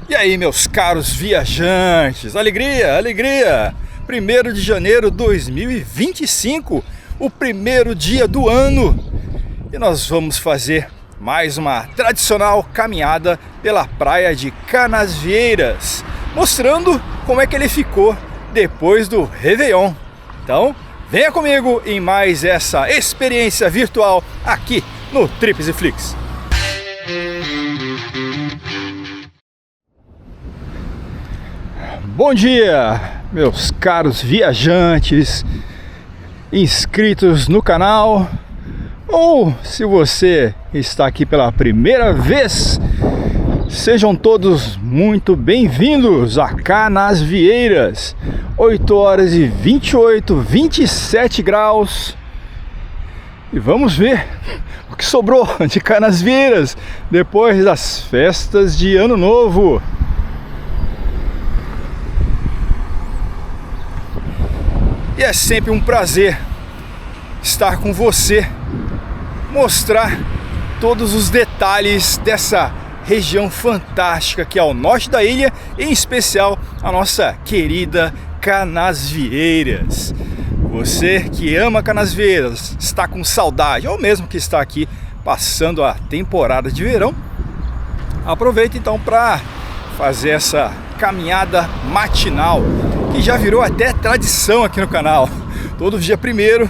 E aí, meus caros viajantes, alegria, alegria! 1º de janeiro de 2025, o primeiro dia do ano, e nós vamos fazer mais uma tradicional caminhada pela praia de Canasvieiras, mostrando como é que ele ficou depois do Réveillon. Então, venha comigo em mais essa experiência virtual aqui no Trips e Flix. Bom dia, meus caros viajantes, inscritos no canal, ou se você está aqui pela primeira vez, sejam todos muito bem-vindos a Canasvieiras. 8 horas e 27 graus. E vamos ver o que sobrou de Canasvieiras depois das festas de Ano Novo. E é sempre um prazer estar com você, mostrar todos os detalhes dessa região fantástica que é ao norte da ilha, em especial a nossa querida Canasvieiras. Você que ama Canasvieiras, está com saudade, ou mesmo que está aqui passando a temporada de verão, aproveita então para fazer essa caminhada matinal, que já virou até tradição aqui no canal. Todo dia 1º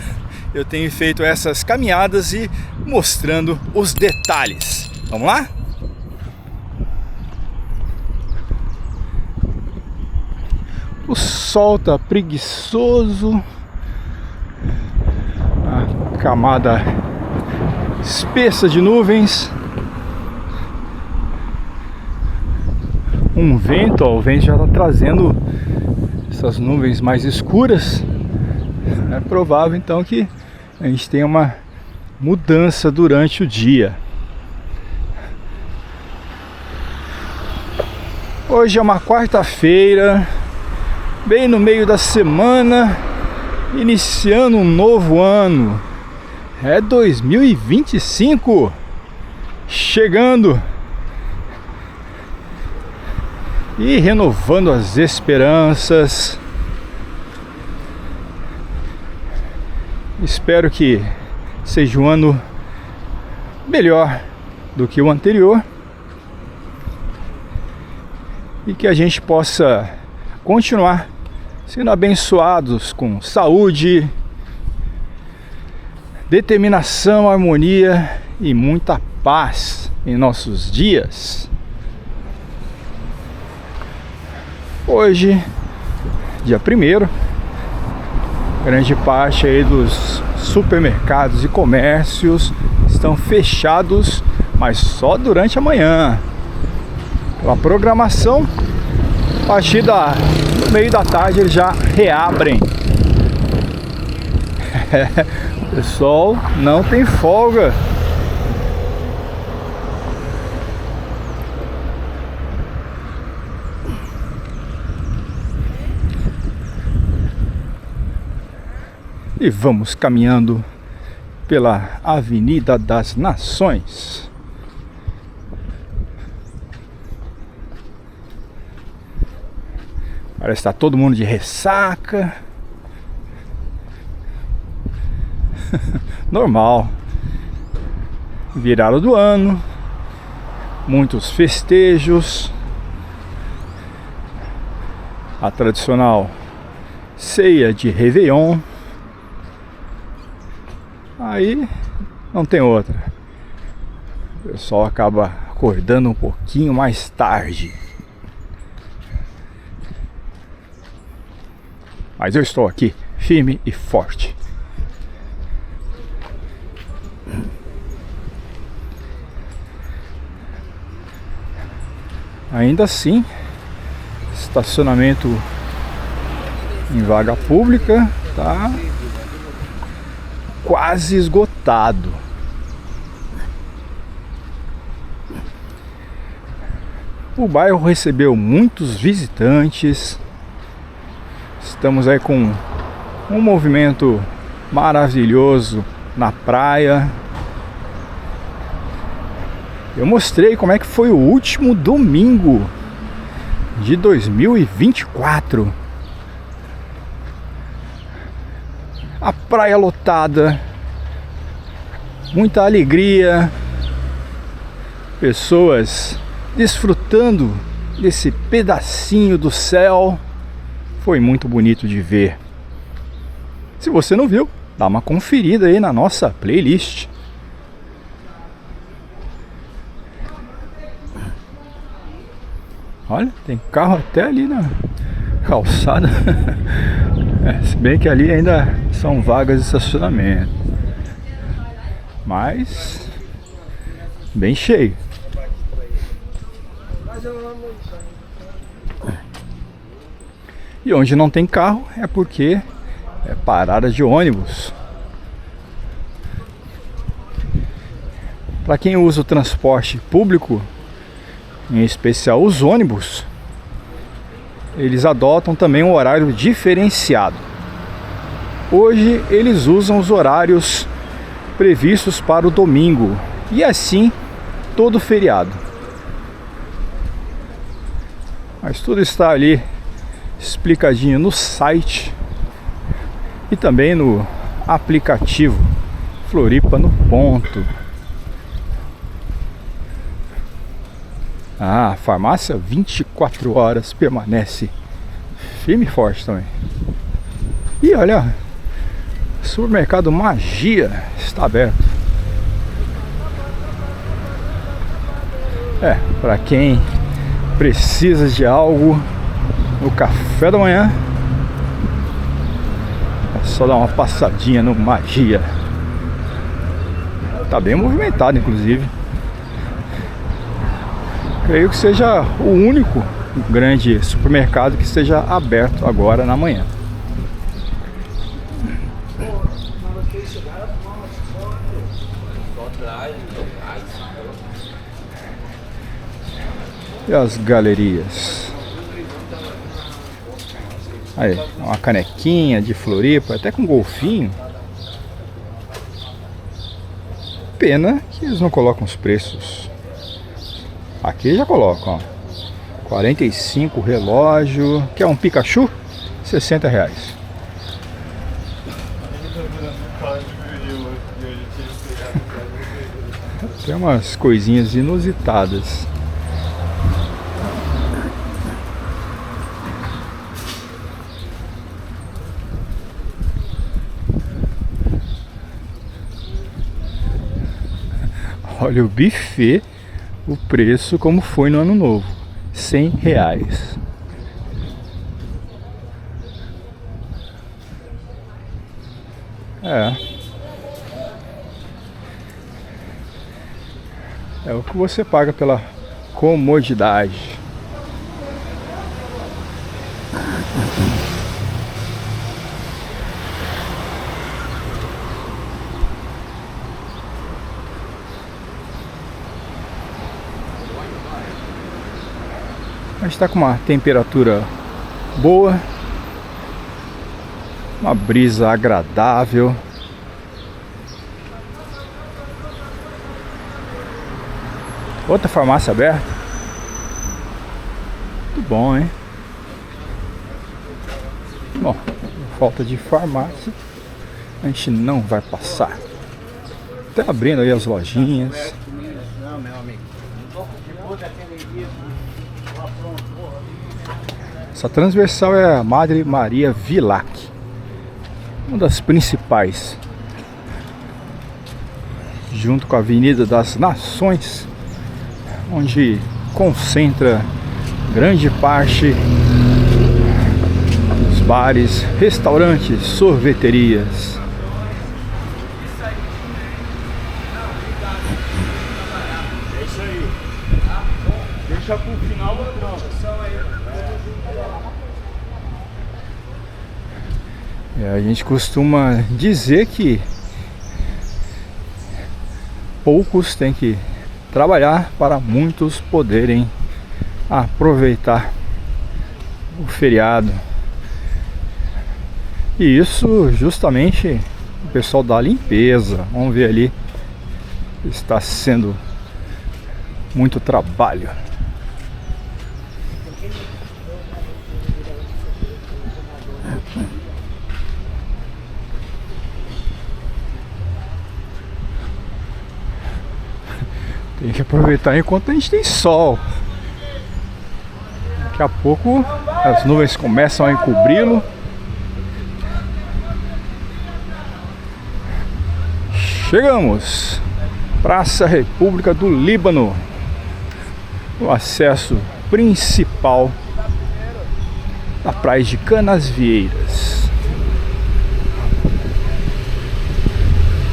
eu tenho feito essas caminhadas e mostrando os detalhes. Vamos lá? O sol tá preguiçoso, a camada espessa de nuvens, um vento, ó, o vento já está trazendo essas nuvens mais escuras. É provável então que a gente tenha uma mudança durante o dia. Hoje é uma quarta-feira, bem no meio da semana, iniciando um novo ano. É 2025 chegando e renovando as esperanças. Espero que seja um ano melhor do que o anterior e que a gente possa continuar sendo abençoados com saúde, determinação, harmonia e muita paz em nossos dias. Hoje, dia 1º, grande parte aí dos supermercados e comércios estão fechados, mas só durante a manhã. Pela programação, a partir do meio da tarde eles já reabrem. O pessoal não tem folga. E vamos caminhando pela Avenida das Nações. Parece que está todo mundo de ressaca. Normal. Virada do ano, muitos festejos, a tradicional ceia de Réveillon. Aí não tem outra. O pessoal acaba acordando um pouquinho mais tarde. Mas eu estou aqui, firme e forte. Ainda assim, estacionamento em vaga pública tá quase esgotado. O bairro recebeu muitos visitantes. Estamos aí com um movimento maravilhoso na praia. Eu mostrei como é que foi o último domingo de 2024. A praia lotada, muita alegria, pessoas desfrutando desse pedacinho do céu. Foi muito bonito de ver. Se você não viu, dá uma conferida aí na nossa playlist. Olha, tem carro até ali na calçada. Se bem que ali ainda são vagas de estacionamento, mas bem cheio. E onde não tem carro é porque é parada de ônibus. Para quem usa o transporte público, em especial os ônibus, eles adotam também um horário diferenciado. Hoje eles usam os horários previstos para o domingo e assim todo feriado. Mas tudo está ali explicadinho no site e também no aplicativo Floripa no Ponto. A farmácia 24 horas permanece firme e forte também. E olha, o supermercado Magia está aberto. Para quem precisa de algo no café da manhã, é só dar uma passadinha no Magia. Tá bem movimentado, inclusive. Creio que seja o único grande supermercado que esteja aberto agora na manhã. E as galerias? Aí, uma canequinha de Floripa, até com golfinho. Pena que eles não colocam os preços. Aqui já colocam, ó, 45 relógio, que é um Pikachu, R$60. Tem umas coisinhas inusitadas. Olha o buffet. O preço como foi no ano novo, R$100. É o que você paga pela comodidade. A gente está com uma temperatura boa, uma brisa agradável. Outra farmácia aberta. Muito bom, hein? Bom, por falta de farmácia, a gente não vai passar. Até abrindo aí as lojinhas. Não, meu amigo. Essa transversal é a Madre Maria Vilac, uma das principais, junto com a Avenida das Nações, onde concentra grande parte dos bares, restaurantes, sorveterias. É isso aí. Deixa pro final o A gente costuma dizer que poucos têm que trabalhar para muitos poderem aproveitar o feriado. E isso justamente o pessoal da limpeza. Vamos ver ali, está sendo muito trabalho. Tem que aproveitar enquanto a gente tem sol. Daqui a pouco as nuvens começam a encobri-lo. Chegamos! Praça República do Líbano. O acesso principal da praia de Canasvieiras.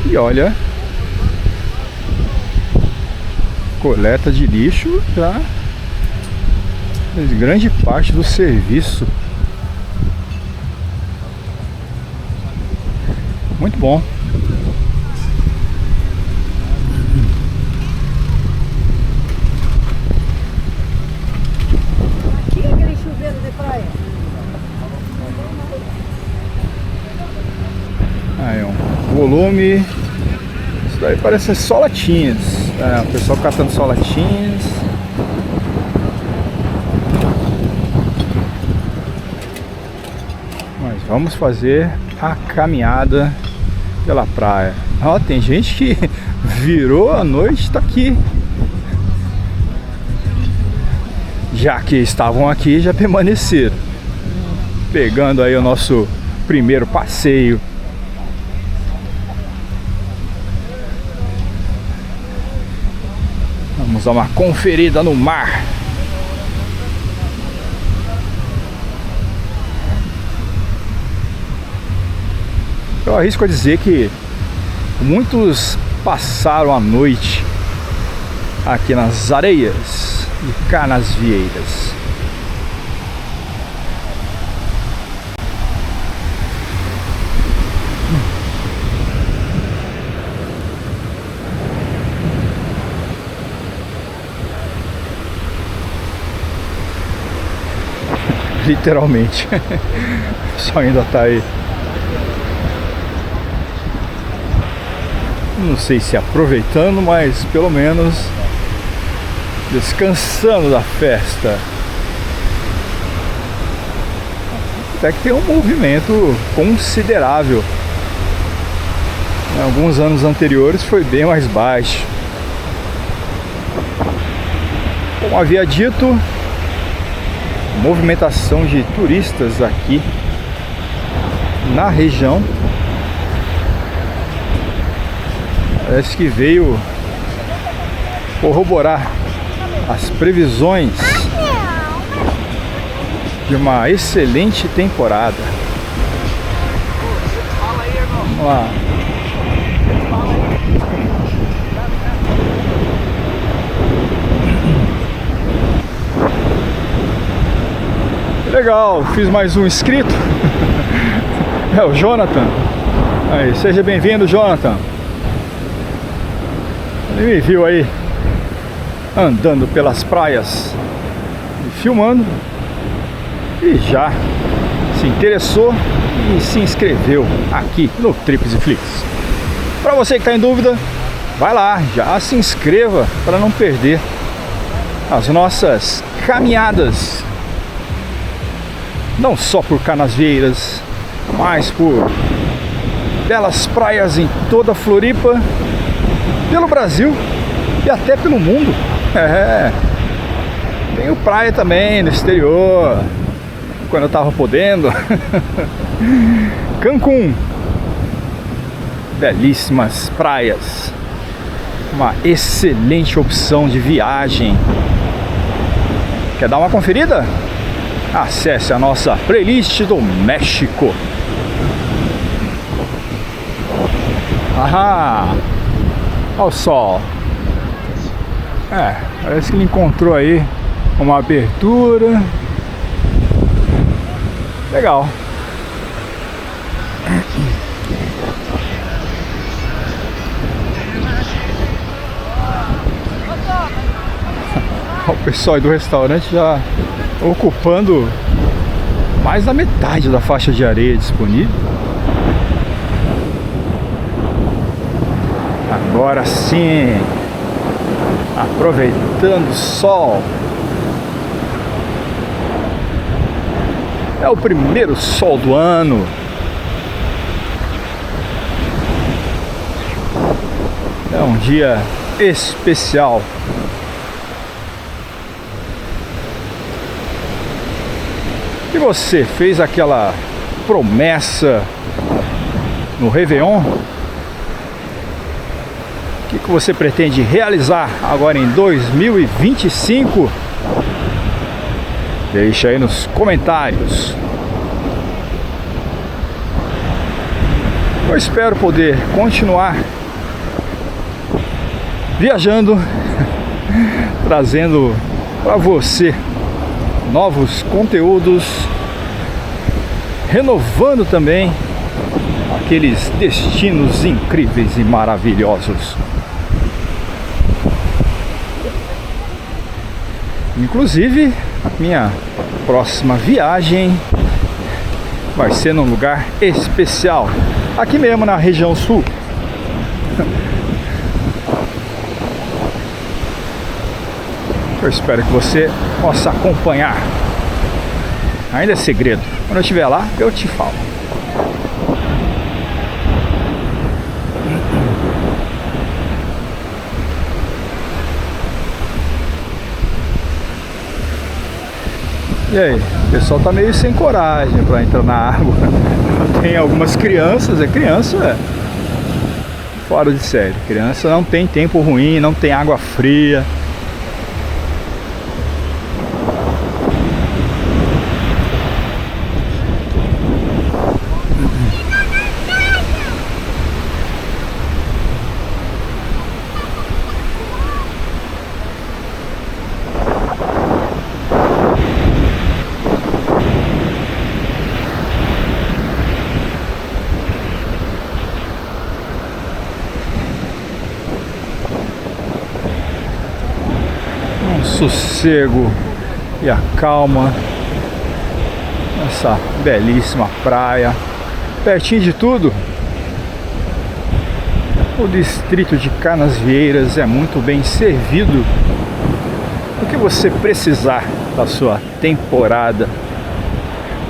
E olha, coleta de lixo já fez grande parte do serviço. Muito bom. Aqui é aquele chuveiro de praia. Aí, um volume. Isso daí parece só latinhas. É, o pessoal catando só latinhas. Mas vamos fazer a caminhada pela praia. Ó, tem gente que virou a noite e tá aqui. Já que estavam aqui, já permaneceram. Pegando aí o nosso primeiro passeio. Vamos dar uma conferida no mar. Eu arrisco a dizer que muitos passaram a noite aqui nas areias de Canasvieiras. Literalmente. Só ainda tá aí. Não sei se aproveitando, mas pelo menos descansando da festa. Até que tem um movimento considerável. Em alguns anos anteriores foi bem mais baixo. Como havia dito, movimentação de turistas aqui na região parece que veio corroborar as previsões de uma excelente temporada. Vamos lá. Legal, fiz mais um inscrito. É o Jonathan. Aí, seja bem-vindo, Jonathan. Ele me viu aí andando pelas praias, filmando, e já se interessou e se inscreveu aqui no Trips e Flicks. Para você que está em dúvida, vai lá, já se inscreva para não perder as nossas caminhadas. Não só por Canasvieiras, mas por belas praias em toda a Floripa, pelo Brasil e até pelo mundo. É, tenho praia também no exterior, quando eu tava podendo. Cancún, belíssimas praias, uma excelente opção de viagem. Quer dar uma conferida? Acesse a nossa playlist do México. Ahá! Olha o sol. É, parece que ele encontrou aí uma abertura. Legal. O pessoal aí do restaurante já ocupando mais da metade da faixa de areia disponível. Agora sim, aproveitando o sol. É o primeiro sol do ano. É um dia especial. E você fez aquela promessa no Réveillon? O que você pretende realizar agora em 2025? Deixa aí nos comentários. Eu espero poder continuar viajando, trazendo para você novos conteúdos, renovando também aqueles destinos incríveis e maravilhosos. Inclusive, a minha próxima viagem vai ser num lugar especial, aqui mesmo na região sul. Eu espero que você possa acompanhar. Ainda é segredo. Quando eu estiver lá, eu te falo. E aí, o pessoal tá meio sem coragem para entrar na água. Tem algumas crianças, criança fora de série. Criança não tem tempo ruim, não tem água fria. Sossego e a calma nessa belíssima praia, pertinho de tudo. O distrito de Canasvieiras é muito bem servido. O que você precisar da sua temporada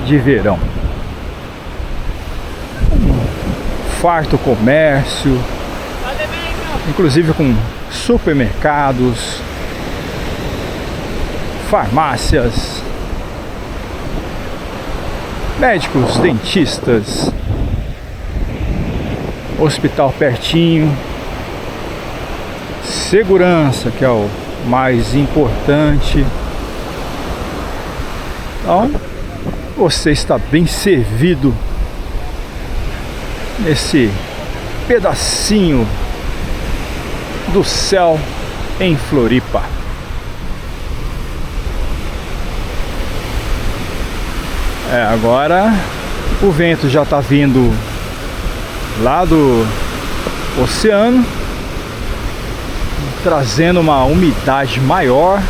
de verão, farto comércio, inclusive com supermercados, farmácias, médicos, dentistas, hospital pertinho, segurança, que é o mais importante. Então, você está bem servido nesse pedacinho do céu em Floripa. Agora o vento já está vindo lá do oceano, trazendo uma umidade maior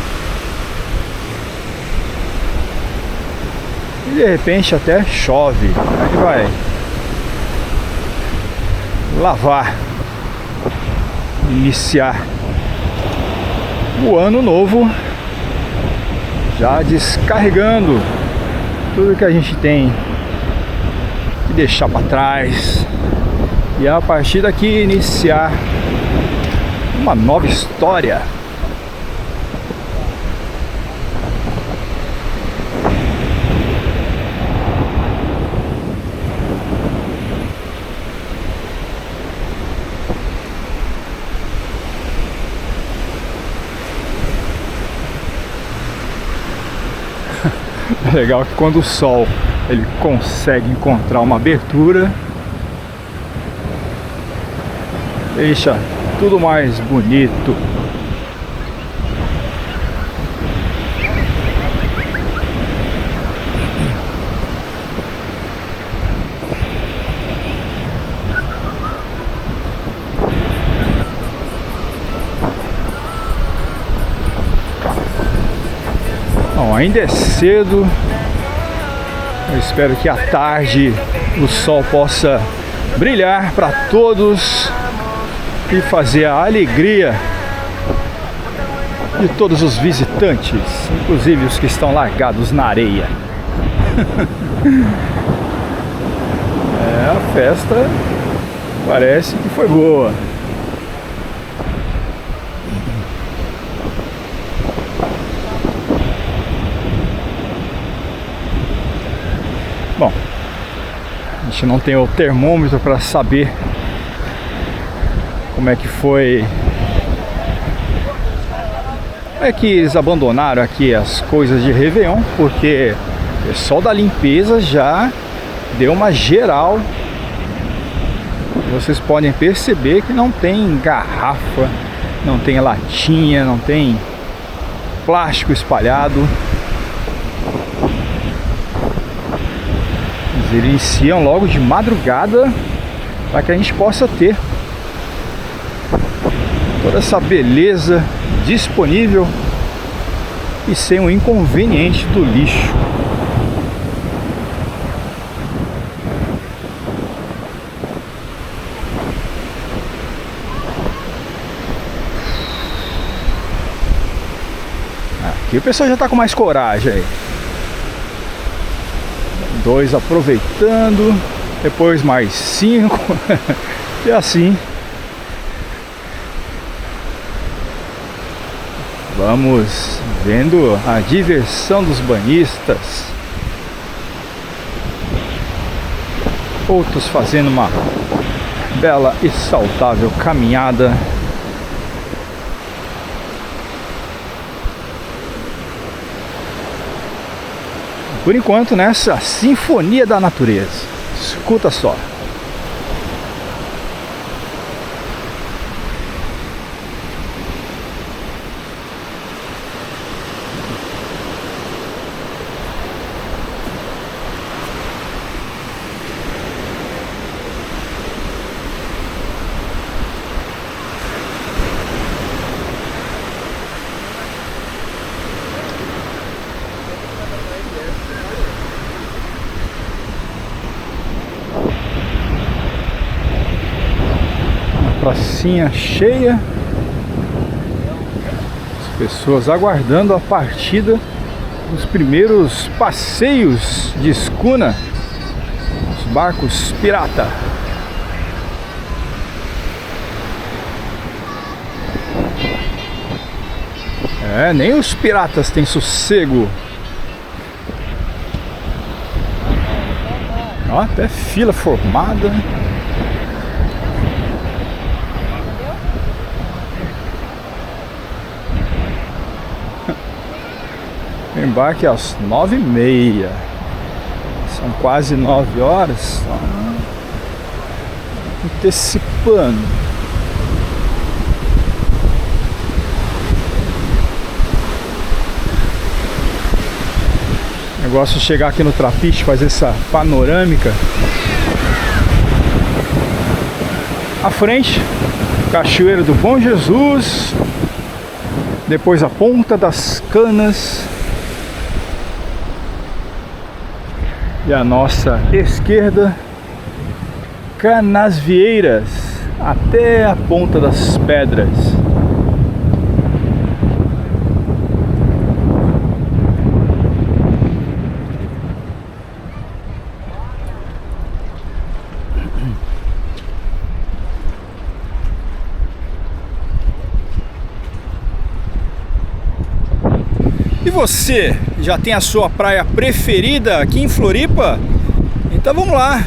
e de repente até chove. Aí vai lavar, iniciar o ano novo já descarregando tudo que a gente tem que deixar para trás e a partir daqui iniciar uma nova história. É legal que quando o sol ele consegue encontrar uma abertura, deixa tudo mais bonito. Bom, ainda é cedo. Eu espero que à tarde o sol possa brilhar para todos e fazer a alegria de todos os visitantes, inclusive os que estão largados na areia. A festa parece que foi boa. Bom, a gente não tem o termômetro para saber como é que foi. É que eles abandonaram aqui as coisas de Réveillon, porque o pessoal da limpeza já deu uma geral. Vocês podem perceber que não tem garrafa, não tem latinha, não tem plástico espalhado. Eles iniciam logo de madrugada para que a gente possa ter toda essa beleza disponível e sem o inconveniente do lixo. Aqui o pessoal já está com mais coragem aí. 2 aproveitando, depois mais 5 e assim vamos vendo a diversão dos banhistas, outros fazendo uma bela e saudável caminhada. Por enquanto, nessa sinfonia da natureza. Escuta só. Pracinha cheia, as pessoas aguardando a partida dos primeiros passeios de escuna, os barcos pirata. Nem os piratas têm sossego. Ó, até fila formada. Embarque às 9h30. São quase 9 horas. Antecipando. O negócio de chegar aqui no Trapiche, fazer essa panorâmica. À frente, Cachoeira do Bom Jesus. Depois a Ponta das Canas. E a nossa esquerda, Canasvieiras, até a Ponta das Pedras. E você, já tem a sua praia preferida aqui em Floripa? Então vamos lá,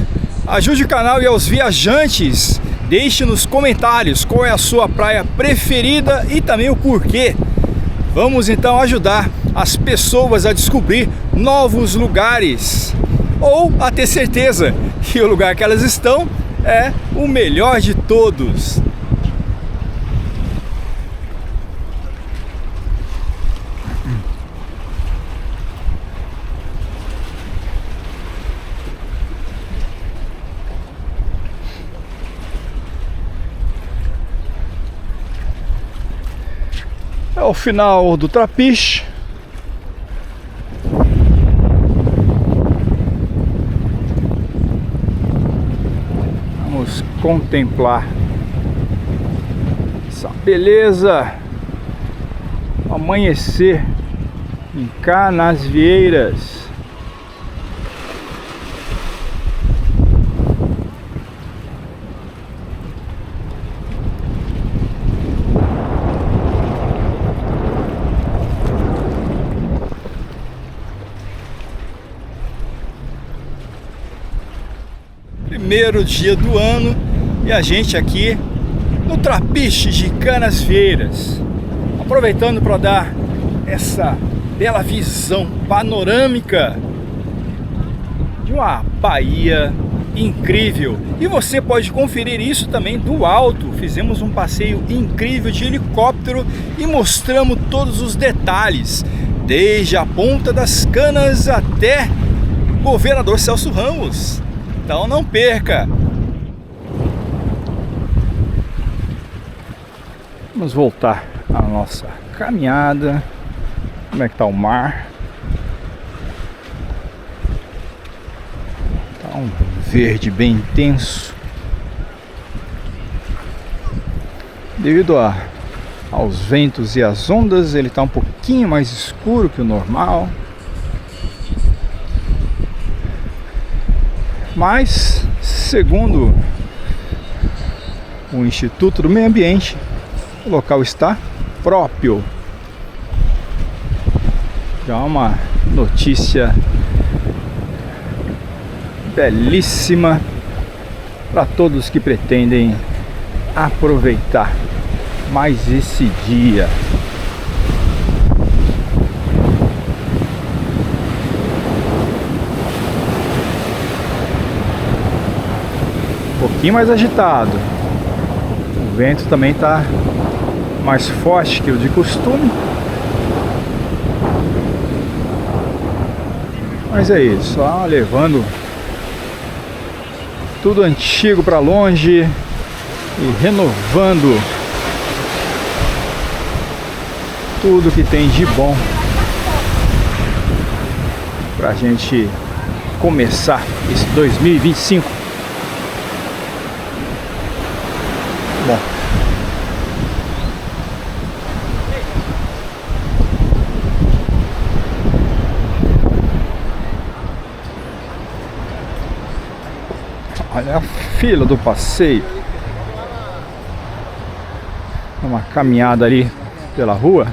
ajude o canal e aos viajantes, deixe nos comentários qual é a sua praia preferida e também o porquê. Vamos então ajudar as pessoas a descobrir novos lugares, ou a ter certeza que o lugar que elas estão é o melhor de todos. É o final do Trapiche. Vamos contemplar essa beleza, o amanhecer em Canasvieiras. primeiro dia do ano e a gente aqui no Trapiche de Canasvieiras, aproveitando para dar essa bela visão panorâmica de uma Bahia incrível. E você pode conferir isso também do alto. Fizemos um passeio incrível de helicóptero e mostramos todos os detalhes, desde a Ponta das Canas até Governador Celso Ramos. Então não perca! Vamos voltar à nossa caminhada. Como é que tá o mar? Tá um verde bem intenso. Devido aos ventos e às ondas, ele tá um pouquinho mais escuro que o normal. Mas, segundo o Instituto do Meio Ambiente, o local está próprio. Já uma notícia belíssima para todos que pretendem aproveitar mais esse dia. Um pouquinho mais agitado. O vento também está mais forte que o de costume. Mas é isso, só levando tudo antigo para longe e renovando tudo que tem de bom para a gente começar esse 2025. Bom, olha a fila do passeio. Uma caminhada ali pela rua.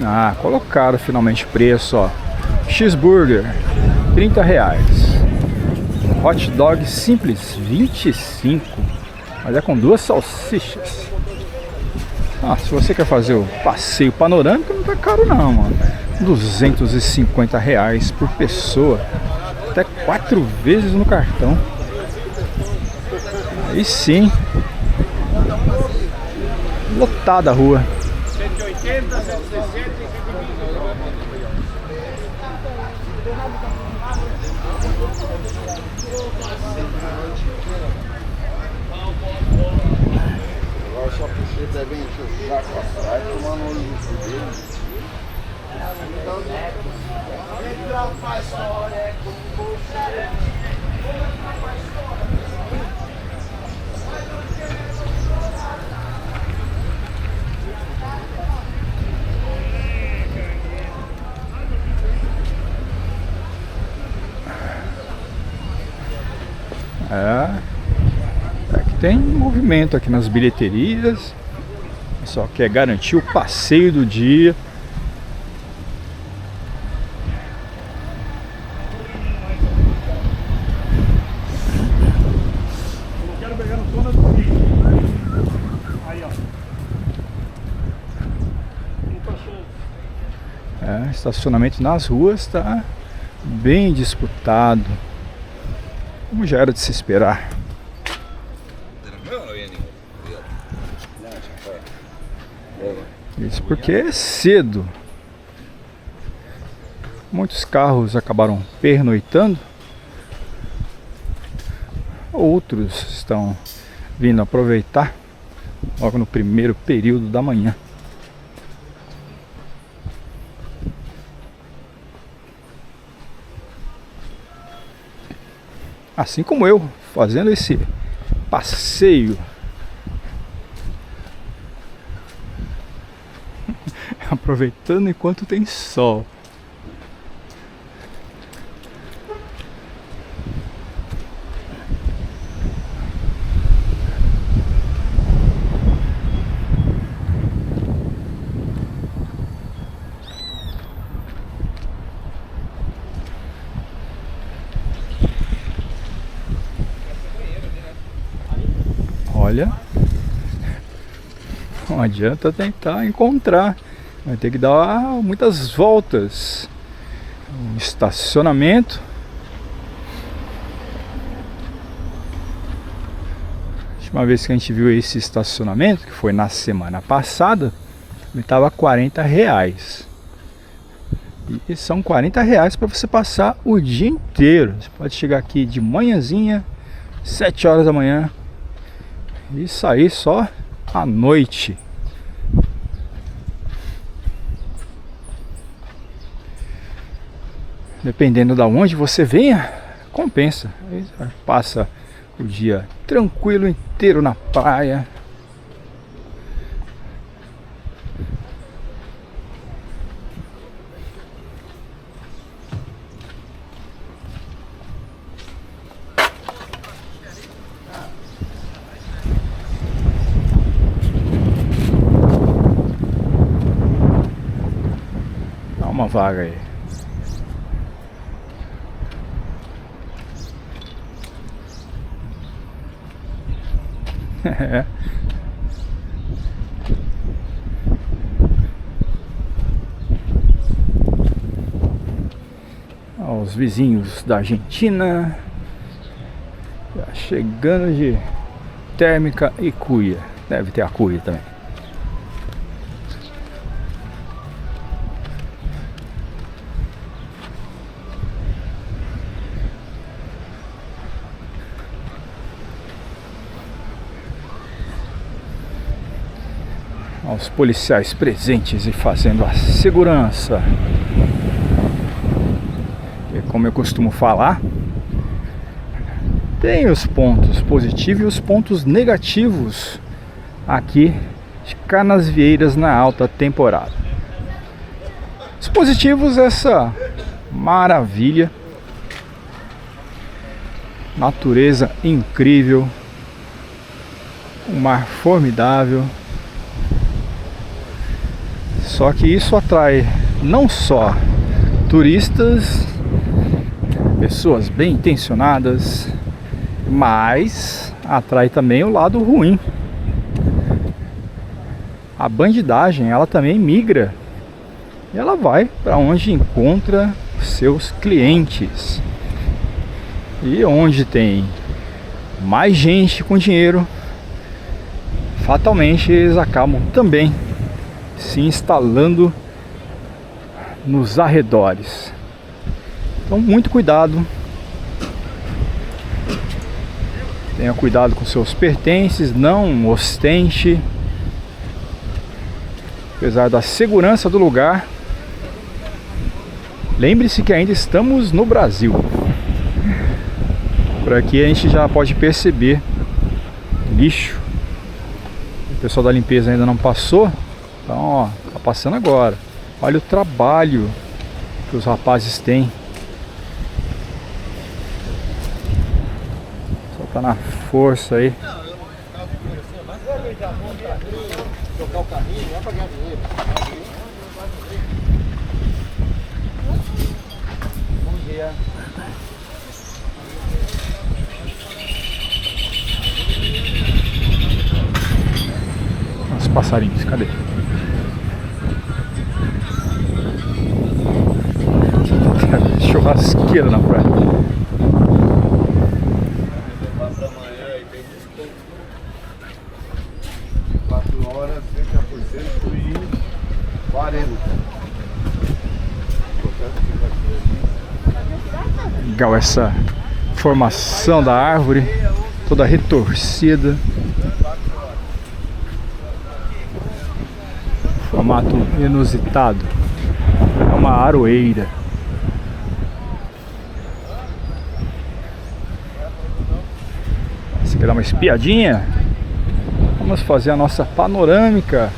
Ah, colocaram finalmente o preço, ó. Cheeseburger, R$30. Hot dog simples, 25. Mas é com 2 salsichas. Ah, se você quer fazer o passeio panorâmico, não tá caro não, mano. R$250 por pessoa. Até 4 vezes no cartão. Aí sim. Lotada a rua. 180, 160 e 120. Agora só você deve encher o saco atrás, tomar no olho do dele. É que tem movimento aqui nas bilheterias. Só quer garantir o passeio do dia. Eu quero pegar no sono do filho. Aí, ó. Estacionamento nas ruas está bem disputado, como já era de se esperar. Isso porque é cedo. Muitos carros acabaram pernoitando, outros estão vindo aproveitar logo no primeiro período da manhã. Assim como eu, fazendo esse passeio. Aproveitando enquanto tem sol. Olha, não adianta tentar encontrar, vai ter que dar muitas voltas. Um estacionamento. A última vez que a gente viu esse estacionamento, que foi na semana passada, ele estava R$40. E são R$40 para você passar o dia inteiro. Você pode chegar aqui de manhãzinha, 7 horas da manhã, e sair só à noite. Dependendo da onde você venha, compensa. Aí passa o dia tranquilo inteiro na praia. Dá uma vaga aí. É. Os vizinhos da Argentina já chegando de Térmica e Cuia. Deve ter a Cuia também. Os policiais presentes e fazendo a segurança. E como eu costumo falar, tem os pontos positivos e os pontos negativos aqui de Canasvieiras na alta temporada. Os positivos, essa maravilha, natureza incrível, um mar formidável. Só que isso atrai não só turistas, pessoas bem intencionadas, mas atrai também o lado ruim. A bandidagem, ela também migra. E ela vai para onde encontra seus clientes. E onde tem mais gente com dinheiro, fatalmente eles acabam também se instalando nos arredores. Então, muito cuidado. Tenha cuidado com seus pertences, não ostente. Apesar da segurança do lugar, lembre-se que ainda estamos no Brasil. Por aqui a gente já pode perceber lixo. O pessoal da limpeza ainda não passou. Então, ó, tá passando agora. Olha o trabalho que os rapazes têm. Só tá na força aí. Bom dia. Os passarinhos, cadê? Churrasqueira na praia. Passa amanhã e tem desconto. 4 horas, 30% e 40. Legal essa formação da árvore, toda retorcida. Formato inusitado. É uma aroeira. Você quer dar uma espiadinha? Vamos fazer a nossa panorâmica.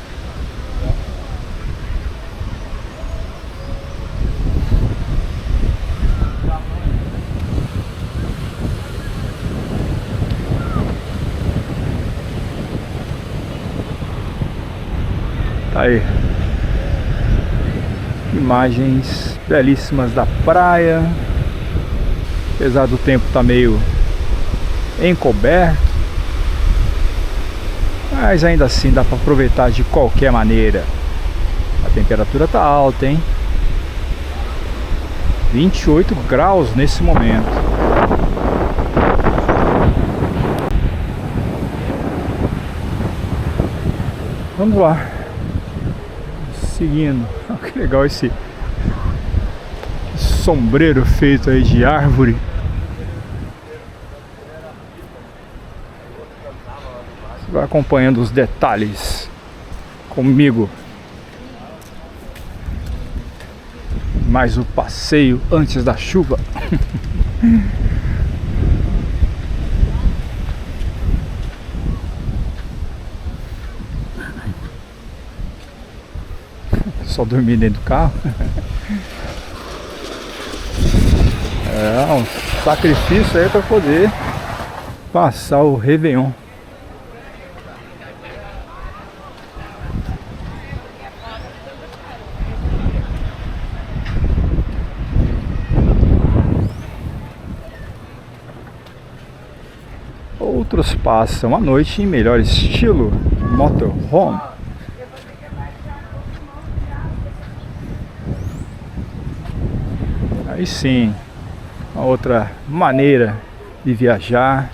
Tá aí. Imagens belíssimas da praia. Apesar do tempo tá meio encoberto, mas ainda assim dá para aproveitar de qualquer maneira. A temperatura tá alta, hein? 28 graus nesse momento. Vamos lá. Seguindo. Oh, que legal esse sombreiro feito aí de árvore. Você vai acompanhando os detalhes comigo. Mais o passeio antes da chuva. Só dormir dentro do carro. É um sacrifício aí para poder passar o Réveillon. Outros passam a noite em melhor estilo motorhome. Aí sim, uma outra maneira de viajar,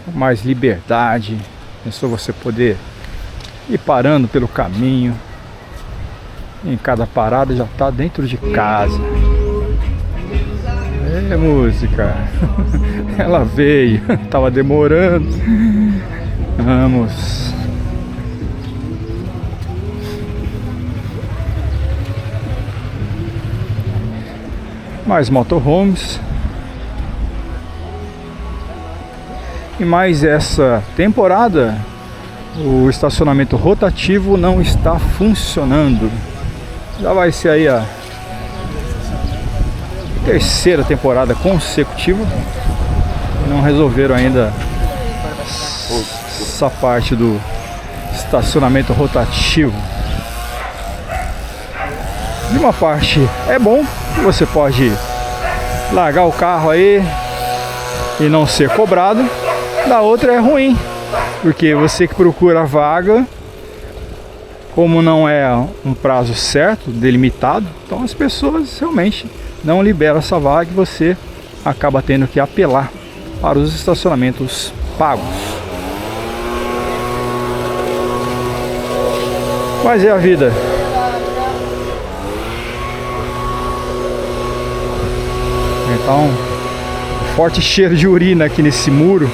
com mais liberdade. Pensou você poder ir parando pelo caminho, em cada parada já está dentro de casa. É música. Ela veio, tava demorando. Vamos. Mais motorhomes. E mais essa temporada o estacionamento rotativo não está funcionando. Já vai ser aí a terceira temporada consecutiva. Não resolveram ainda essa parte do estacionamento rotativo. De uma parte é bom, você pode largar o carro aí e não ser cobrado. Da outra é ruim, porque você que procura a vaga, como não é um prazo certo, delimitado, então as pessoas realmente não liberam essa vaga e você acaba tendo que apelar para os estacionamentos pagos. Mas é a vida. Então, forte cheiro de urina aqui nesse muro.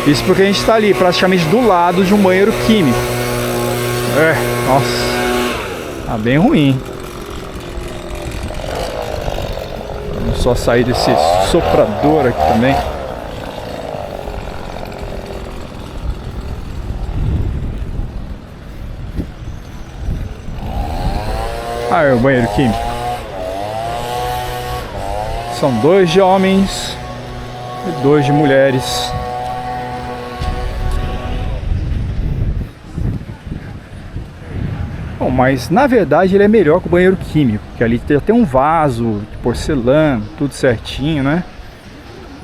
Isso porque a gente está ali praticamente do lado de um banheiro químico. Nossa, tá bem ruim. Vamos só sair desse soprador aqui também. Ah, é o banheiro químico. São 2 de homens e 2 de mulheres. Bom, mas na verdade ele é melhor que o banheiro químico, porque ali já tem um vaso de porcelana, tudo certinho, né?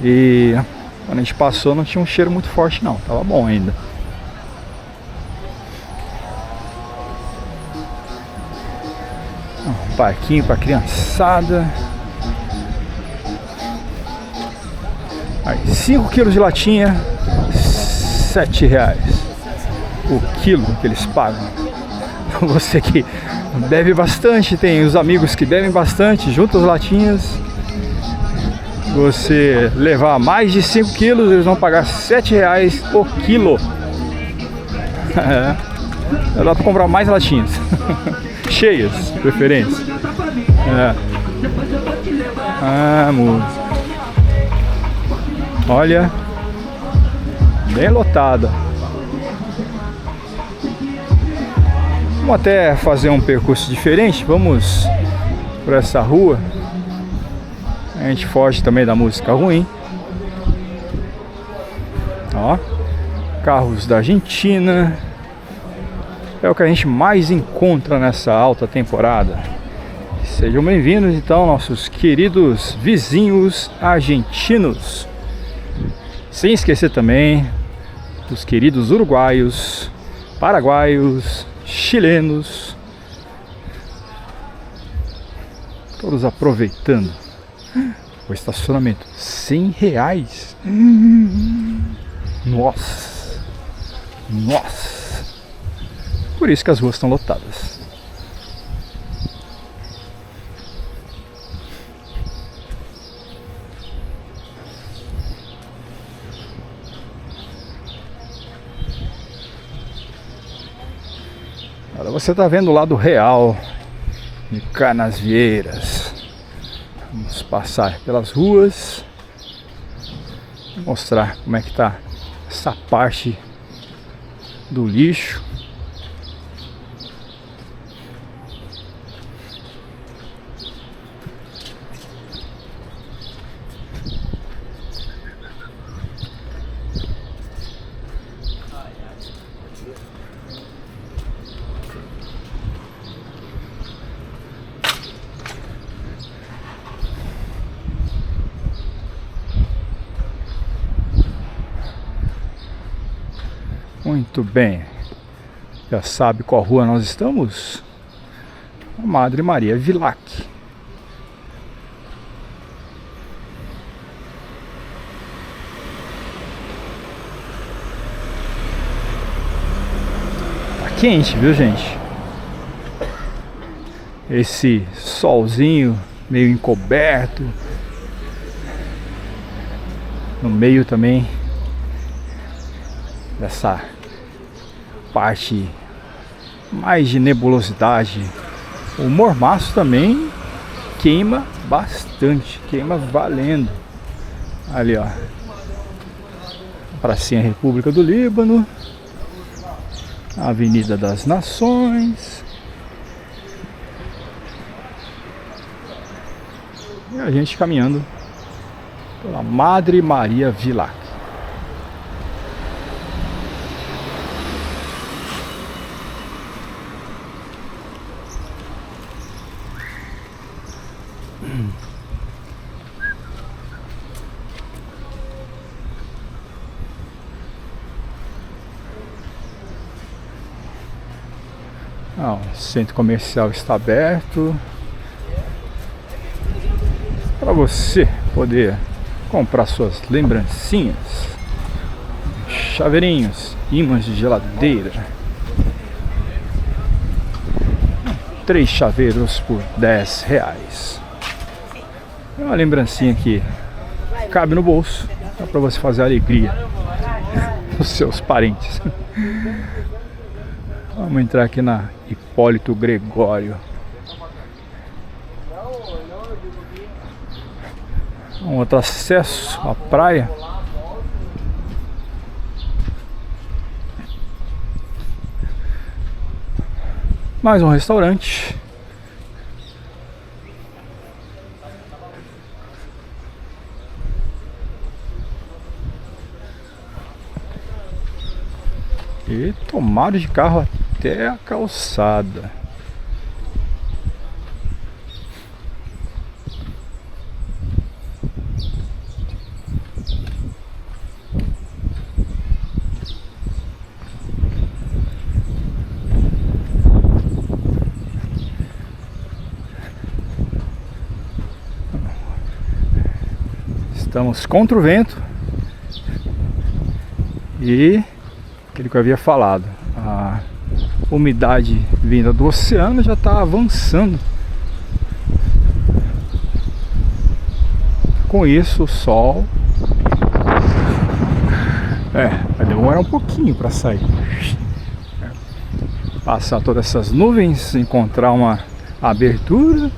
E quando a gente passou não tinha um cheiro muito forte não, tava bom ainda. Um parquinho para criançada. Aí, 5 quilos de latinha, R$7 o quilo que eles pagam. Você que bebe bastante, tem os amigos que bebem bastante, junta as latinhas. Você levar mais de 5 quilos, eles vão pagar R$7 o quilo. Dá para comprar mais latinhas. Cheias, de preferência. Música. Olha, bem lotada. Vamos até fazer um percurso diferente. Vamos por essa rua. A gente foge também da música ruim. Ó, carros da Argentina. É o que a gente mais encontra nessa alta temporada. Sejam bem-vindos então, nossos queridos vizinhos argentinos. Sem esquecer também os queridos uruguaios, paraguaios, chilenos, todos aproveitando o estacionamento. R$100. Nossa, nossa. Por isso que as ruas estão lotadas. Agora você está vendo o lado real de Canasvieiras. Vamos passar pelas ruas e mostrar como é que tá essa parte do lixo. Muito bem, já sabe qual rua nós estamos? A Madre Maria Vilac. Tá quente, viu, gente? Esse solzinho meio encoberto. No meio também dessa parte mais de nebulosidade. O mormaço também queima bastante, queima valendo. Ali, ó, Pracinha República do Líbano, Avenida das Nações, e a gente caminhando pela Madre Maria Vilac. O centro comercial está aberto para você poder comprar suas lembrancinhas, chaveirinhos, ímãs de geladeira. 3 chaveiros por R$10. É uma lembrancinha que cabe no bolso, dá para você fazer alegria dos seus parentes. Vamos entrar aqui na Hipólito Gregório. Um outro acesso à praia. Mais um restaurante. E tomada de carro até a calçada. Estamos contra o vento e aquilo que eu havia falado, a umidade vinda do oceano já está avançando. Com isso o sol vai demorar um pouquinho para sair. Passar todas essas nuvens, encontrar uma abertura.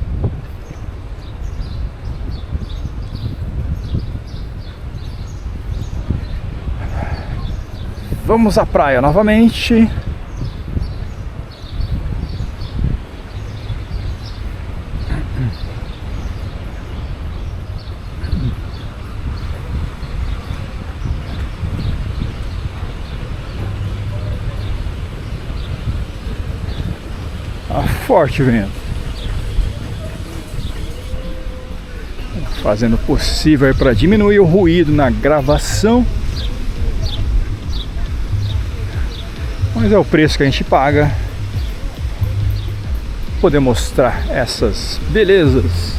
Vamos à praia novamente. Tá forte o vento. Fazendo o possível para diminuir o ruído na gravação. Mas é o preço que a gente paga poder mostrar essas belezas.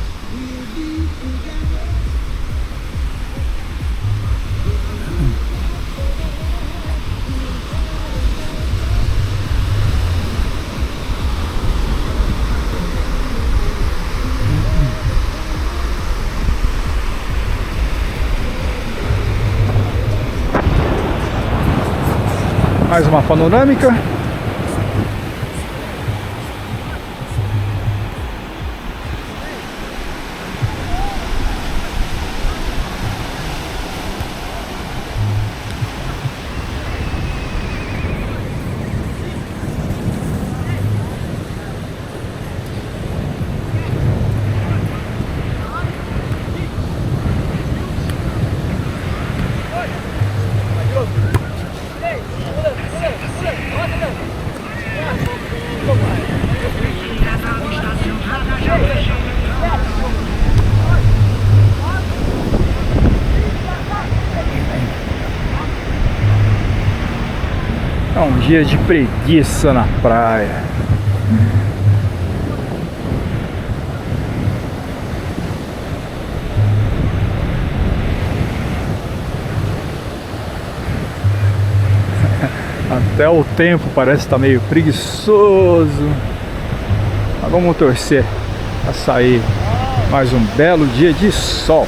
Mais uma panorâmica. É um dia de preguiça na praia. Até o tempo parece estar meio preguiçoso. Mas vamos torcer a sair mais um belo dia de sol.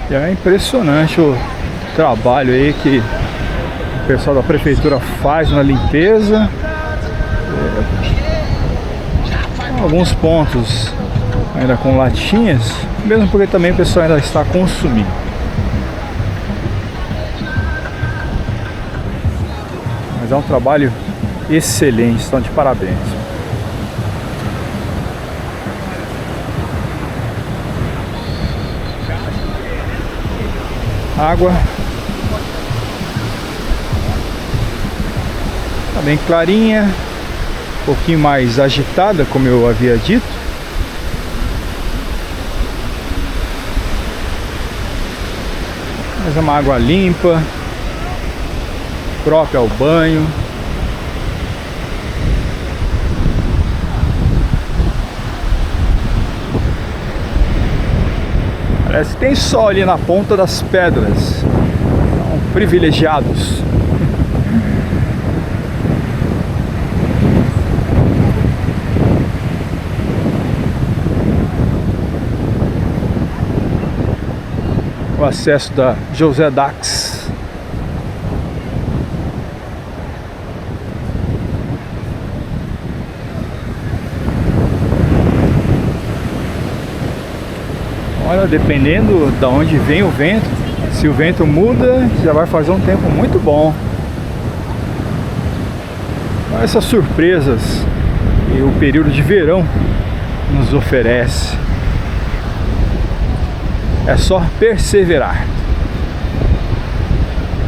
E é impressionante o trabalho aí que o pessoal da prefeitura faz na limpeza. Alguns pontos ainda com latinhas, mesmo porque também o pessoal ainda está consumindo. Mas é um trabalho excelente, estão de parabéns. Água tá bem clarinha, um pouquinho mais agitada, como eu havia dito. Mas é uma água limpa, própria ao banho. Parece que tem sol ali na ponta das pedras. São privilegiados. O acesso da José Dax. Olha, dependendo de onde vem o vento, se o vento muda, já vai fazer um tempo muito bom. Olha essas surpresas que o período de verão nos oferece. É só perseverar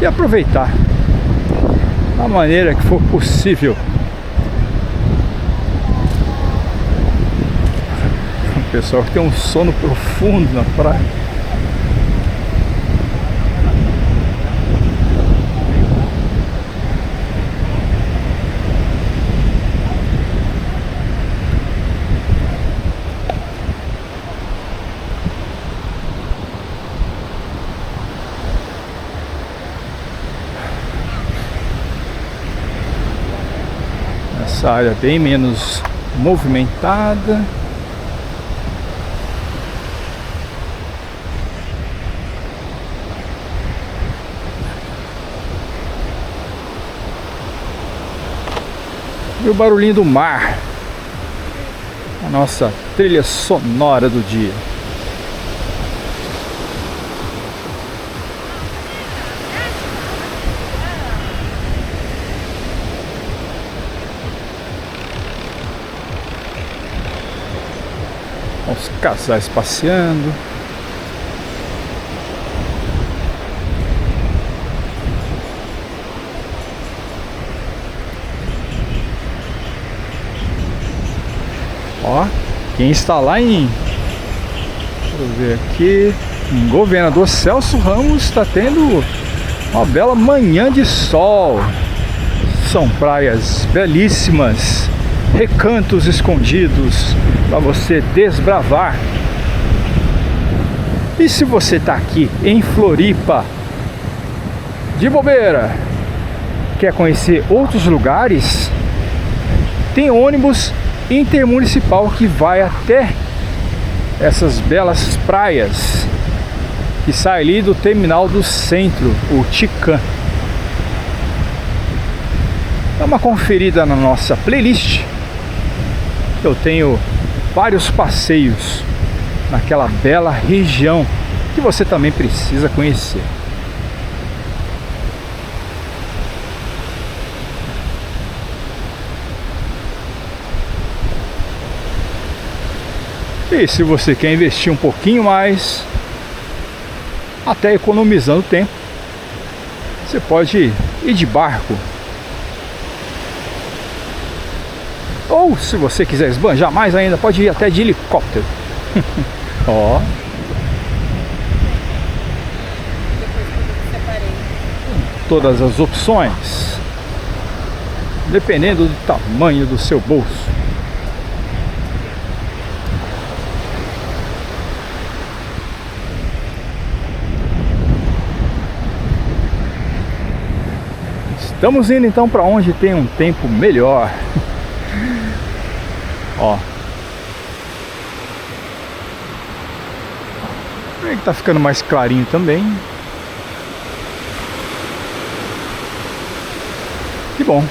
e aproveitar da maneira que for possível. O pessoal que tem um sono profundo na praia. Essa área bem menos movimentada. E o barulhinho do mar, a nossa trilha sonora do dia. Os casais passeando. Ó, quem está lá em... Deixa eu ver aqui. Em Governador Celso Ramos está tendo uma bela manhã de sol. São praias belíssimas, recantos escondidos para você desbravar. E se você está aqui em Floripa, de bobeira, quer conhecer outros lugares, tem ônibus intermunicipal que vai até essas belas praias, que sai ali do terminal do centro, o Ticã. Dá uma conferida na nossa playlist. Eu tenho vários passeios naquela bela região que você também precisa conhecer. E se você quer investir um pouquinho mais, até economizando tempo, você pode ir de barco. Ou se você quiser esbanjar mais ainda, pode ir até de helicóptero. Ó. Todas as opções, dependendo do tamanho do seu bolso. Estamos indo então para onde tem um tempo melhor. Ó. Ele tá ficando mais clarinho também. Que bom.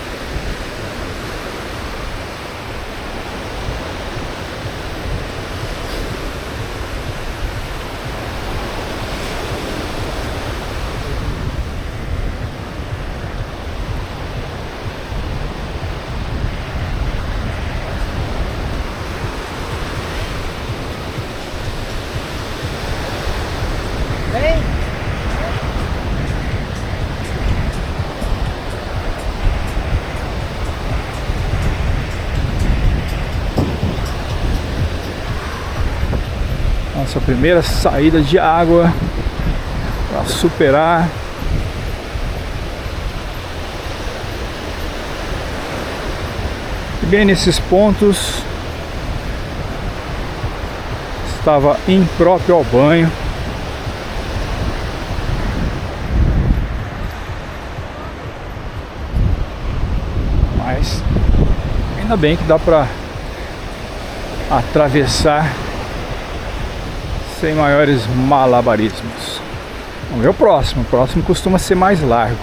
Nossa primeira saída de água para superar. E bem nesses pontos estava impróprio ao banho. Mas ainda bem que dá para atravessar sem maiores malabarismos. Vamos ver o próximo. O próximo costuma ser mais largo.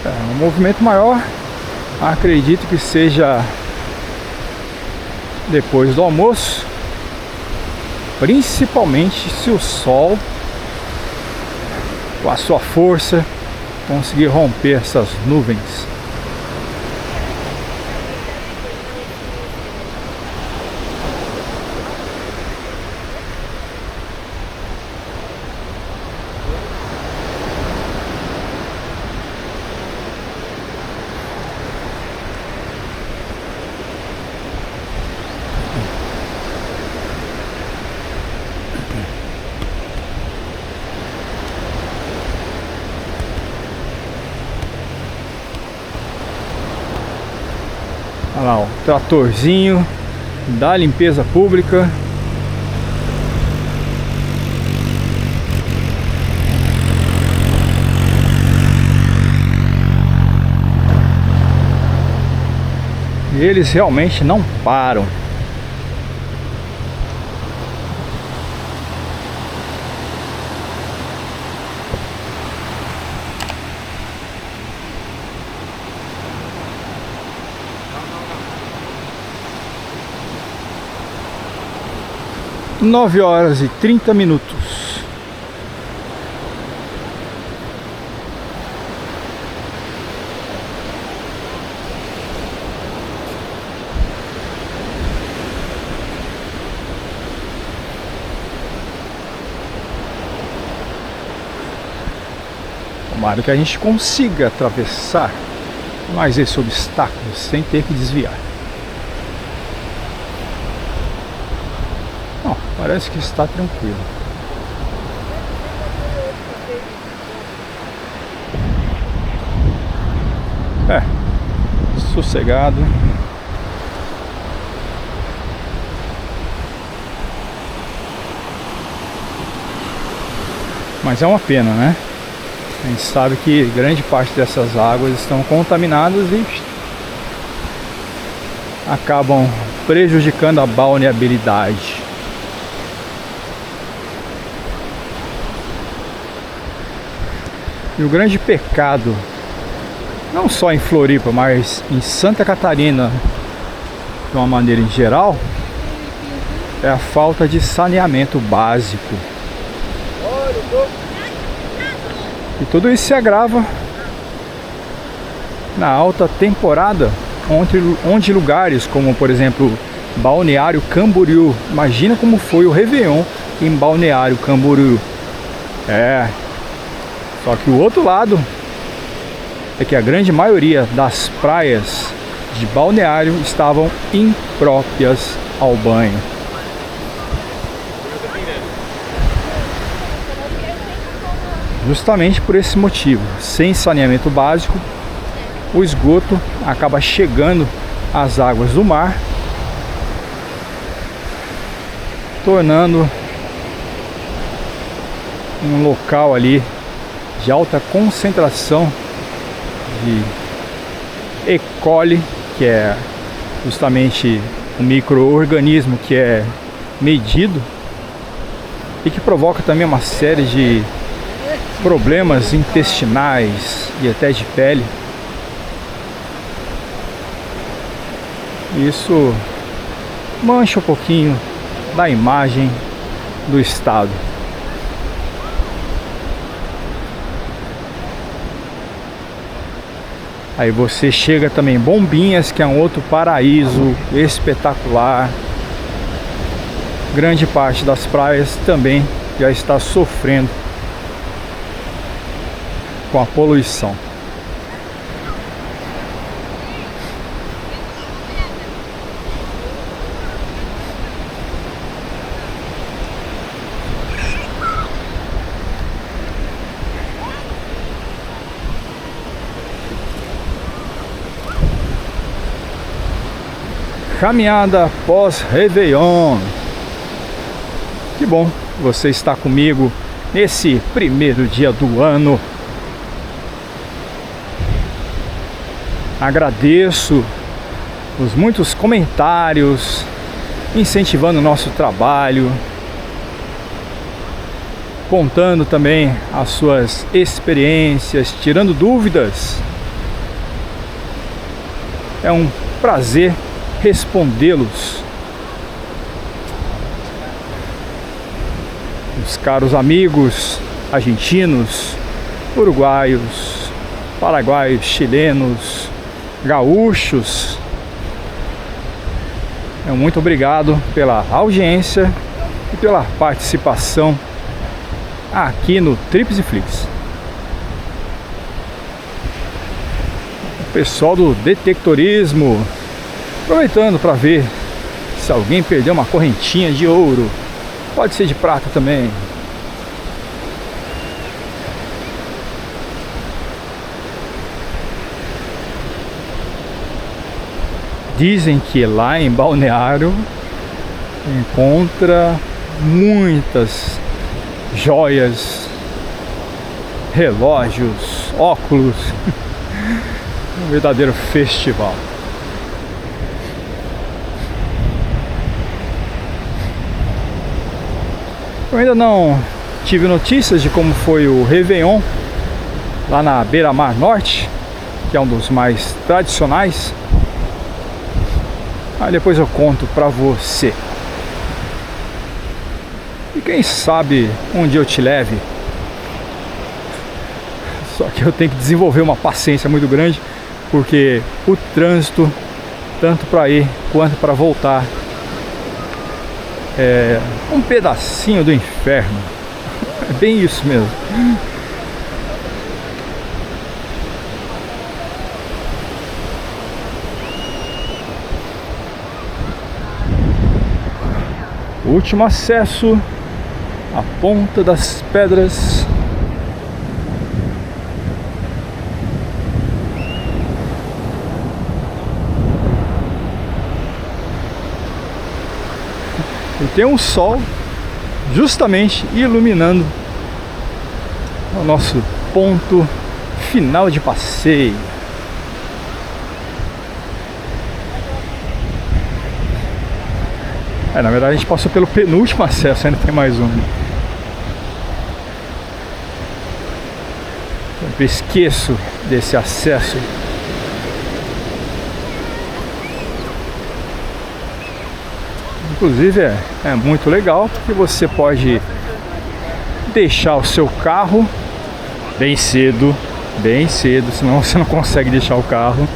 Um movimento maior, acredito que seja depois do almoço. Principalmente se o sol, com a sua força, conseguir romper essas nuvens. Olha lá, o tratorzinho da limpeza pública. E eles realmente não param. 9 horas e 30 minutos. Tomara que a gente consiga atravessar mais esse obstáculo sem ter que desviar. Não, parece que está tranquilo. É, sossegado. Mas é uma pena, né? A gente sabe que grande parte dessas águas estão contaminadas e acabam prejudicando a balneabilidade. E o grande pecado, não só em Floripa, mas em Santa Catarina, de uma maneira em geral, é a falta de saneamento básico. E tudo isso se agrava na alta temporada, onde lugares como, por exemplo, Balneário Camboriú, imagina como foi o Réveillon em Balneário Camboriú. Só que o outro lado é que a grande maioria das praias de Balneário estavam impróprias ao banho. Justamente por esse motivo, sem saneamento básico, o esgoto acaba chegando às águas do mar, tornando um local ali de alta concentração de E. coli, que é justamente um micro-organismo que é medido e que provoca também uma série de problemas intestinais e até de pele. Isso mancha um pouquinho da imagem do estado. Aí você chega também em Bombinhas, que é um outro paraíso espetacular. Grande parte das praias também já está sofrendo com a poluição. Caminhada pós-Réveillon. Que bom você está comigo nesse primeiro dia do ano. Agradeço os muitos comentários incentivando o nosso trabalho, contando também as suas experiências, tirando dúvidas. É um prazer respondê-los. Os caros amigos argentinos, uruguaios, paraguaios, chilenos, gaúchos, muito obrigado pela audiência e pela participação aqui no Trips e Flix. O pessoal do detectorismo, aproveitando para ver se alguém perdeu uma correntinha de ouro, pode ser de prata também. Dizem que lá em Balneário encontra muitas joias, relógios, óculos. Um verdadeiro festival. Eu ainda não tive notícias de como foi o Réveillon lá na Beira-Mar Norte, que é um dos mais tradicionais. Aí depois eu conto pra você. Quem sabe um dia eu te leve. Só que eu tenho que desenvolver uma paciência muito grande, porque o trânsito, tanto para ir quanto para voltar, é um pedacinho do inferno. É bem isso mesmo. Último acesso à Ponta das Pedras. E tem um sol justamente iluminando o nosso ponto final de passeio. Na verdade a gente passou pelo penúltimo acesso, ainda tem mais um. Eu esqueço desse acesso. Inclusive é muito legal, porque você pode deixar o seu carro bem cedo, senão você não consegue deixar o carro.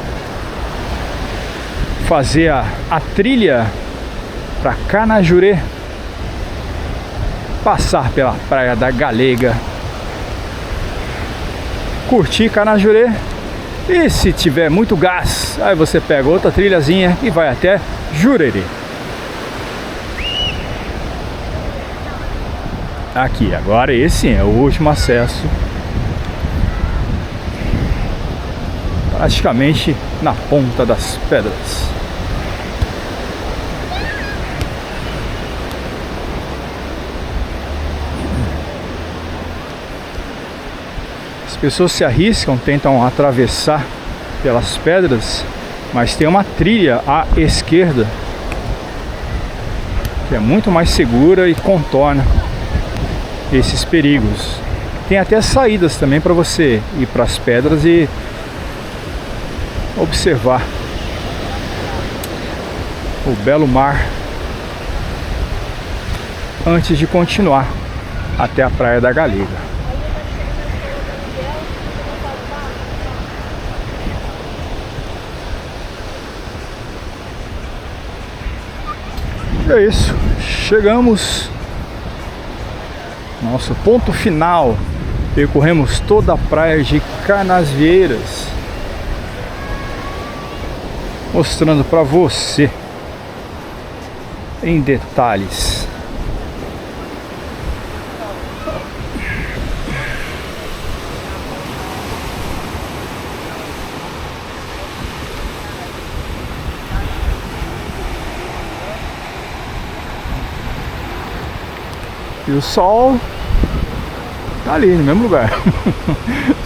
Fazer a trilha para Canajurê, passar pela Praia da Galega, curtir Canajurê, e se tiver muito gás, aí você pega outra trilhazinha e vai até Jurerê. Aqui, agora esse é o último acesso, praticamente na Ponta das Pedras. As pessoas se arriscam, tentam atravessar pelas pedras, mas tem uma trilha à esquerda que é muito mais segura e contorna esses perigos. Tem até saídas também para você ir para as pedras e observar o belo mar antes de continuar até a Praia da Galega. É isso, chegamos ao nosso ponto final. Percorremos toda a praia de Canasvieiras, mostrando para você em detalhes. E o sol tá ali no mesmo lugar.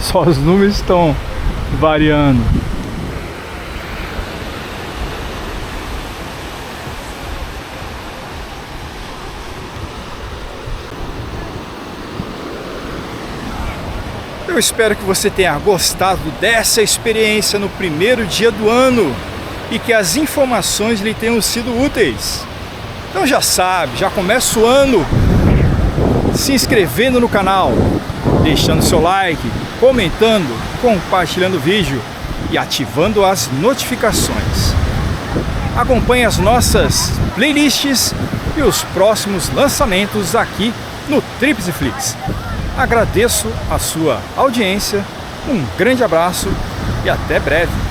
Só os números estão variando. Eu espero que você tenha gostado dessa experiência no primeiro dia do ano e que as informações lhe tenham sido úteis. Então já sabe, já começa o ano se inscrevendo no canal, deixando seu like, comentando, compartilhando o vídeo e ativando as notificações. Acompanhe as nossas playlists e os próximos lançamentos aqui no Trips e Flicks. Agradeço a sua audiência, um grande abraço e até breve.